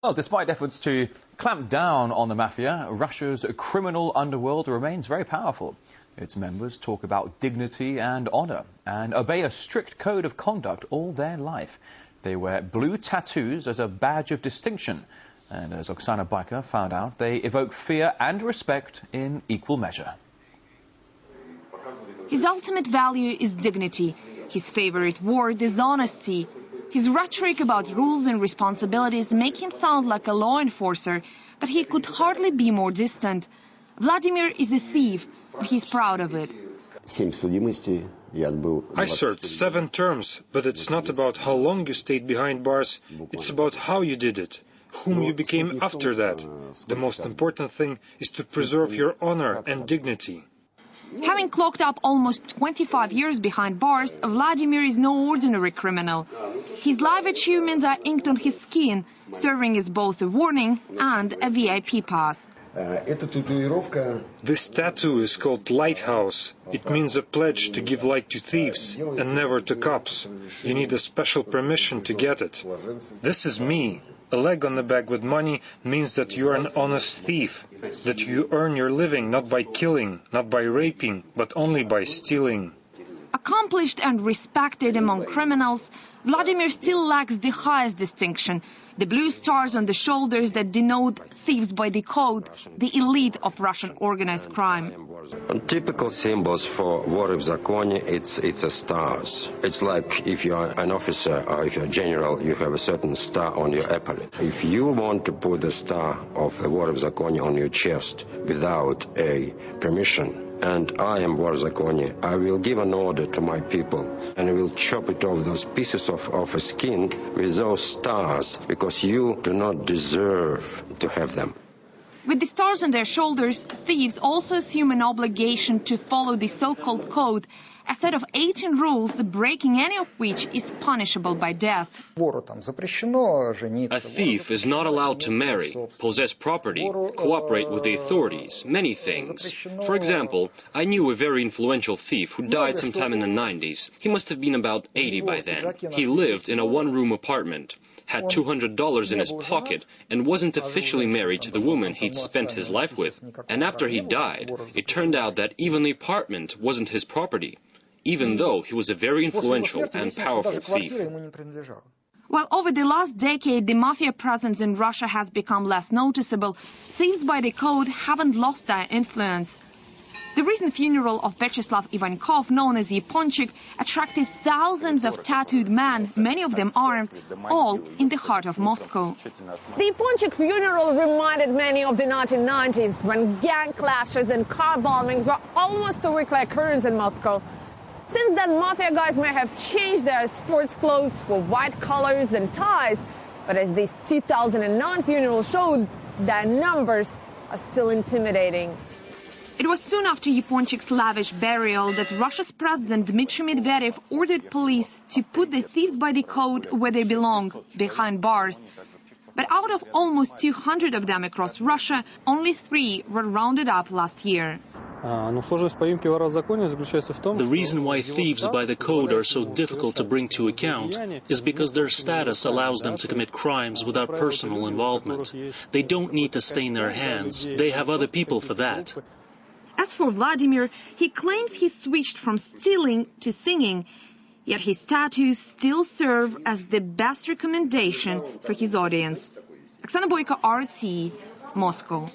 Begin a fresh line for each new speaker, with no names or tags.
Well, despite efforts to clamp down on the Mafia, Russia's criminal underworld remains very powerful. Its members talk about dignity and honor and obey a strict code of conduct all their life. They wear blue tattoos as a badge of distinction. And as Oksana Baika found out, they evoke fear and respect in equal measure.
His ultimate value is dignity. His favorite word is honesty. His rhetoric about rules and responsibilities make him sound like a law enforcer, but he could hardly be more distant. Vladimir is a thief, but he's proud of it.
I served 7 terms, but it's not about how long you stayed behind bars, it's about how you did it, whom you became after that. The most important thing is to preserve your honor and dignity.
Having clocked up almost 25 years behind bars, Vladimir is no ordinary criminal. His life achievements are inked on his skin, serving as both a warning and a VIP pass.
This tattoo is called Lighthouse. It means a pledge to give light to thieves and never to cops. You need a special permission to get it. This is me. A leg on the back with money means that you are an honest thief, that you earn your living not by killing, not by raping, but only by stealing.
Accomplished and respected among criminals, Vladimir still lacks the highest distinction, the blue stars on the shoulders that denote thieves by the code, the elite of Russian organized crime.
Typical symbols for Вор в законе, it's a stars. It's like if you are an officer or if you're a general, you have a certain star on your epaulette. If you want to put the star of a Вор в законе on your chest without a permission, and I am Вор в законе, I will give an order to my people and I will chop it off those pieces of a skin with those stars, because you do not deserve to have them.
With the stars on their shoulders, thieves also assume an obligation to follow the so-called code, a set of 18 rules, breaking any of which is punishable by death.
A thief is not allowed to marry, possess property, cooperate with the authorities, many things. For example, I knew a very influential thief who died sometime in the 90s. He must have been about 80 by then. He lived in a one-room apartment, had $200 in his pocket, and wasn't officially married to the woman he'd spent his life with. And after he died, it turned out that even the apartment wasn't his property, even though he was a very influential and powerful thief.
While over the last decade the Mafia presence in Russia has become less noticeable, thieves by the code haven't lost their influence. The recent funeral of Vyacheslav Ivankov, known as Yaponchik, attracted thousands of tattooed men, many of them armed, all in the heart of Moscow.
The Yaponchik funeral reminded many of the 1990s, when gang clashes and car bombings were almost a weekly occurrence in Moscow. Since then, Mafia guys may have changed their sports clothes for white collars and ties, but as this 2009 funeral showed, their numbers are still intimidating.
It was soon after Yaponchik's lavish burial that Russia's President Dmitry Medvedev ordered police to put the thieves by the code where they belong, behind bars. But out of almost 200 of them across Russia, only 3 were rounded up last year.
The reason why thieves by the code are so difficult to bring to account is because their status allows them to commit crimes without personal involvement. They don't need to stain their hands. They have other people for that.
As for Vladimir, he claims he switched from stealing to singing, yet his tattoos still serve as the best recommendation for his audience. Oksana Baika, RT, Moscow.